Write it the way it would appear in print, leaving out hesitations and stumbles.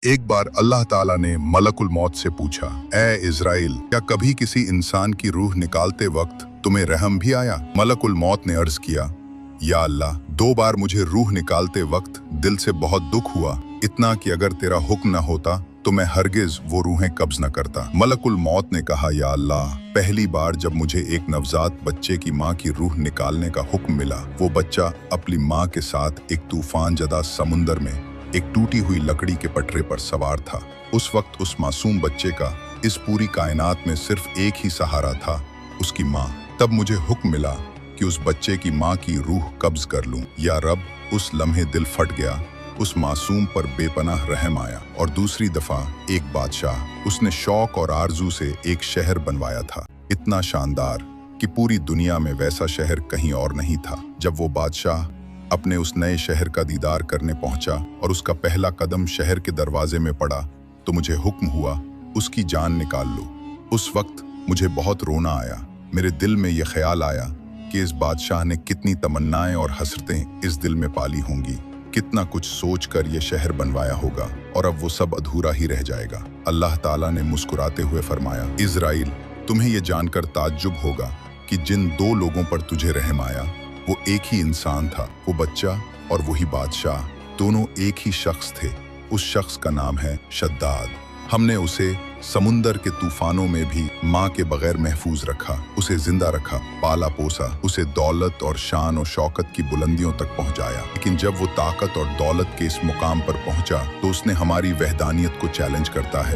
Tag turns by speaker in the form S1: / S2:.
S1: एक बार अल्लाह ताला ने मलकुल मौत से पूछा, ए इज़राइल, क्या कभी किसी इंसान की रूह निकालते वक्त तुम्हें रहम भी आया? मलकुल मौत ने अर्ज किया, या अल्लाह, 2 बार मुझे रूह निकालते वक्त दिल से बहुत दुख हुआ, इतना कि अगर तेरा हुक्म न होता तो मैं हरगिज वो रूहें कब्ज न करता। मलकुल मौत ने कहा, या अल्लाह, पहली बार जब मुझे एक नवजात बच्चे की माँ की रूह निकालने का हुक्म मिला, वो बच्चा अपनी माँ के साथ एक तूफान जदा समुंदर में एक टूटी हुई लकड़ी के पटरे पर सवार था। उस वक्त उस मासूम बच्चे का इस पूरी कायनात में सिर्फ एक ही सहारा था, उसकी माँ। तब मुझे हुक्म मिला कि उस बच्चे की माँ की रूह कब्ज कर लूं। या रब, उस लम्हे दिल फट गया, उस मासूम पर बेपनाह रहम आया। और दूसरी दफा एक बादशाह, उसने शौक और आरजू से एक शहर बनवाया था, इतना शानदार कि पूरी दुनिया में वैसा शहर कहीं और नहीं था। जब वो बादशाह अपने उस नए शहर का दीदार करने पहुंचा और उसका पहला कदम शहर के दरवाजे में पड़ा तो मुझे हुक्म हुआ, उसकी जान निकाल लो। उस वक्त मुझे बहुत रोना आया। मेरे दिल में ये ख्याल आया कि इस बादशाह ने कितनी तमन्नाएं और हसरतें इस दिल में पाली होंगी, कितना कुछ सोचकर ये शहर बनवाया होगा, और अब वो सब अधूरा ही रह जाएगा। अल्लाह ताला ने मुस्कुराते हुए फरमाया, इज़राइल, तुम्हें ये जानकर ताज्जुब होगा कि जिन 2 लोगों पर तुझे रहम आया वो एक ही इंसान था। वो बच्चा और वही बादशाह, दोनों एक ही शख्स थे। उस शख्स का नाम है शद्दाद। हमने उसे समुंदर के तूफानों में भी माँ के बगैर महफूज रखा, उसे जिंदा रखा, पाला पोसा, उसे दौलत और शान और शौकत की बुलंदियों तक पहुंचाया। लेकिन जब वो ताकत और दौलत के इस मुकाम पर पहुंचा तो उसने हमारी वहदानियत को चैलेंज करता है